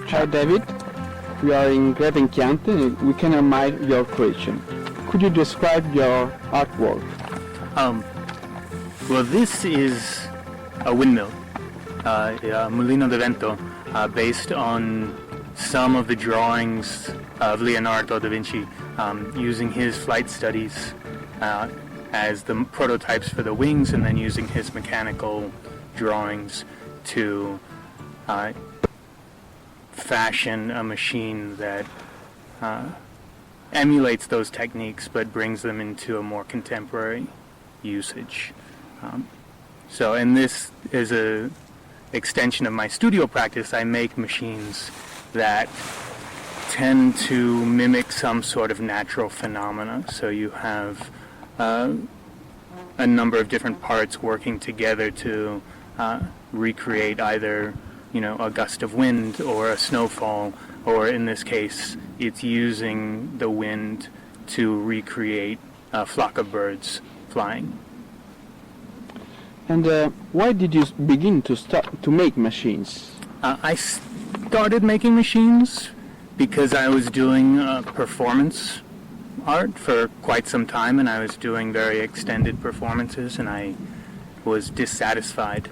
Hi David, we are in Greven Chianti and we can admire your creation. Could you describe your artwork? Well, this is a windmill, a mulino de vento, based on some of the drawings of Leonardo da Vinci, using his flight studies as the prototypes for the wings, and then using his mechanical drawings to fashion a machine that emulates those techniques but brings them into a more contemporary usage. And this is a extension of my studio practice. I make machines that tend to mimic some sort of natural phenomena. So you have a number of different parts working together to recreate either, a gust of wind or a snowfall, or in this case, it's using the wind to recreate a flock of birds flying. And why did you begin to make machines? I started making machines because I was doing performance art for quite some time, and I was doing very extended performances, and I was dissatisfied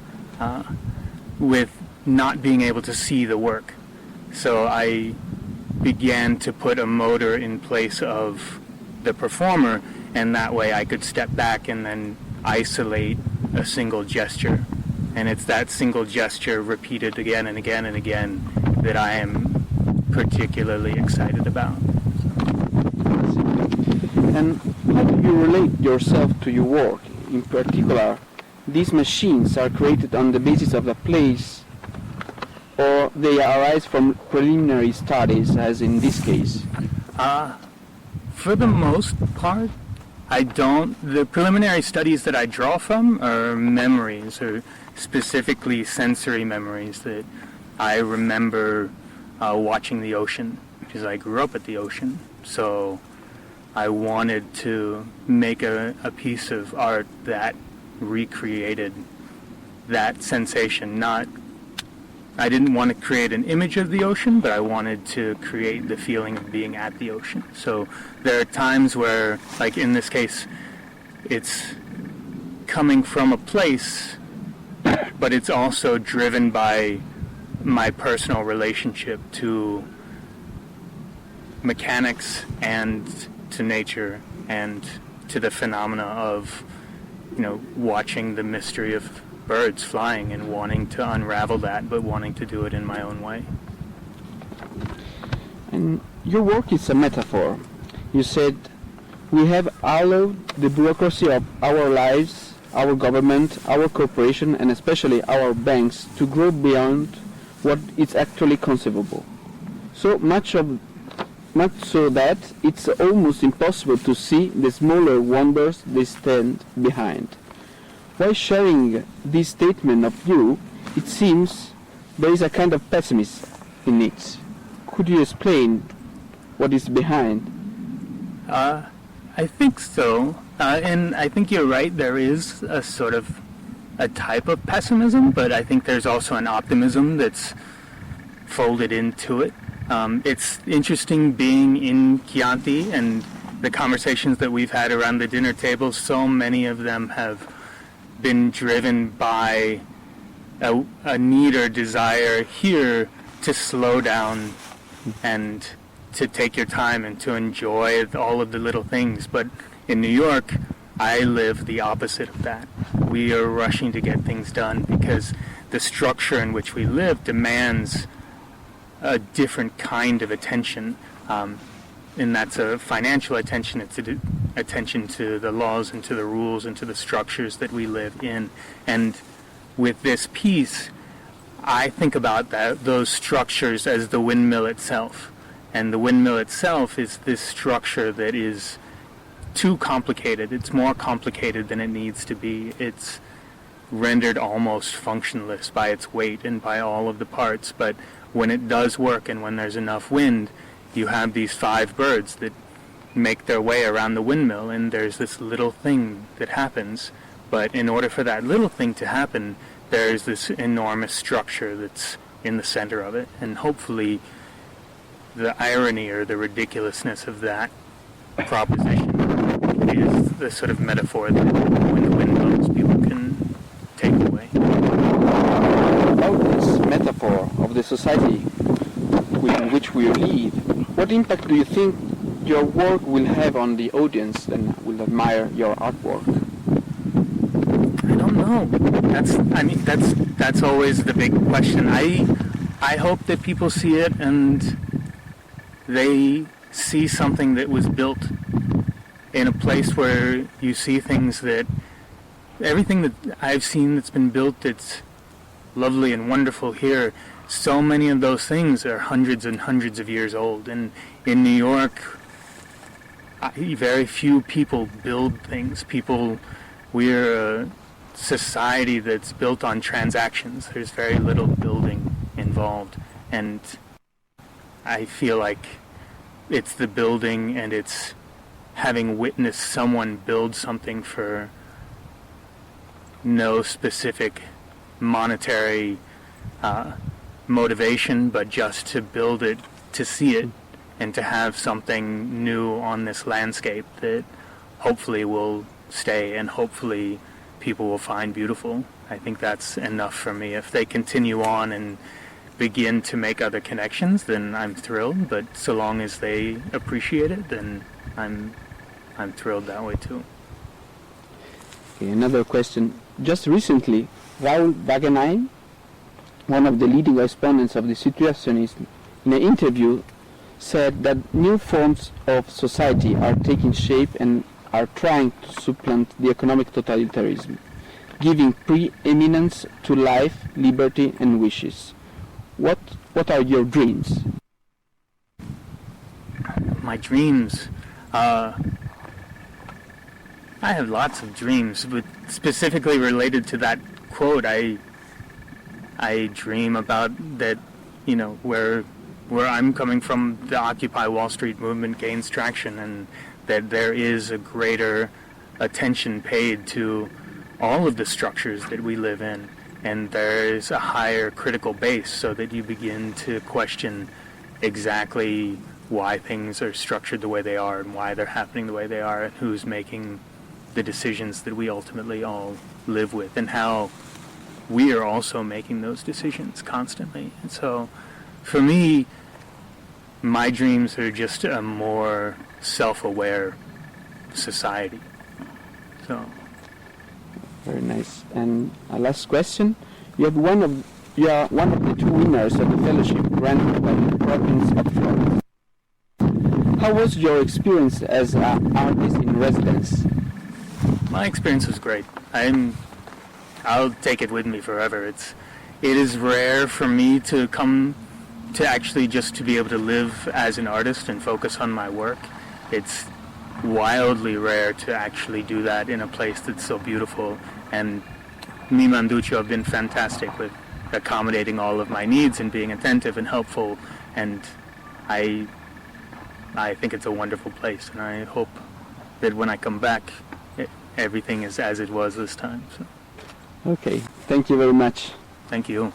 with not being able to see the work. So I began to put a motor in place of the performer, and that way I could step back and then isolate a single gesture. And it's that single gesture repeated again and again and again that I am particularly excited about. And how do you relate yourself to your work? In particular, these machines are created on the basis of a place, or they arise from preliminary studies, as in this case? For the most part, the preliminary studies that I draw from are memories, or specifically sensory memories that I remember watching the ocean, because I grew up at the ocean. So I wanted to make a piece of art that recreated that sensation. I didn't want to create an image of the ocean, but I wanted to create the feeling of being at the ocean. So there are times where, like in this case, it's coming from a place, but it's also driven by my personal relationship to mechanics and to nature and to the phenomena of, watching the mystery of birds flying and wanting to unravel that, but wanting to do it in my own way. And your work is a metaphor. You said, we have allowed the bureaucracy of our lives, our government, our corporation, and especially our banks to grow beyond what is actually conceivable. So much so that it's almost impossible to see the smaller wonders they stand behind. While sharing this statement of you, it seems there is a kind of pessimism in it. Could you explain what is behind? I think so. And I think you're right, there is a sort of a type of pessimism, but I think there's also an optimism that's folded into it. It's interesting being in Chianti and the conversations that we've had around the dinner table. So many of them have been driven by a need or desire here to slow down and to take your time and to enjoy all of the little things. But in New York, I live the opposite of that. We are rushing to get things done because the structure in which we live demands a different kind of attention. And that's a financial attention. It's attention to the laws and to the rules and to the structures that we live in. And with this piece, I think about those structures as the windmill itself. And the windmill itself is this structure that is too complicated. It's more complicated than it needs to be. It's rendered almost functionless by its weight and by all of the parts. But when it does work and when there's enough wind, you have these 5 birds that make their way around the windmill, and there's this little thing that happens. But in order for that little thing to happen, there's this enormous structure that's in the center of it, and hopefully the irony or the ridiculousness of that proposition is the sort of metaphor that when the wind blows, people can take away. About this metaphor of the society in which we live, what impact do you think your work will have on the audience and will admire your artwork? I don't know. That's always the big question. I hope that people see it and they see something that was built in a place where you see things that everything that I've seen that's been built that's lovely and wonderful here, so many of those things are hundreds and hundreds of years old. And in New York, very few people build things. We're a society that's built on transactions. There's very little building involved. And I feel like it's the building and it's having witnessed someone build something for no specific monetary motivation, but just to build it, to see it, and to have something new on this landscape that hopefully will stay and hopefully people will find beautiful. I think that's enough for me. If they continue on and begin to make other connections, then I'm thrilled, but so long as they appreciate it, then I'm thrilled that way too. Okay, another question. Just recently, Raoul Wagenheim, one of the leading exponents of the situationism, in an interview said that new forms of society are taking shape and are trying to supplant the economic totalitarianism, giving preeminence to life, liberty and wishes. What are your dreams? My dreams? I have lots of dreams, but specifically related to that quote, I dream about that, where I'm coming from, the Occupy Wall Street movement gains traction, and that there is a greater attention paid to all of the structures that we live in, and there is a higher critical base so that you begin to question exactly why things are structured the way they are and why they're happening the way they are and who's making the decisions that we ultimately all live with and how we are also making those decisions constantly. And so for me, my dreams are just a more self-aware society. So very nice. And a last question. You are one of the two winners of the fellowship granted by the province of Florence. How was your experience as an artist in residence? My experience was great. I'll take it with me forever. It is rare for me to come to actually just to be able to live as an artist and focus on my work. It's wildly rare to actually do that in a place that's so beautiful. And Mima and Duccio have been fantastic with accommodating all of my needs and being attentive and helpful. And I think it's a wonderful place. And I hope that when I come back, everything is as it was this time. So. Okay, thank you very much. Thank you.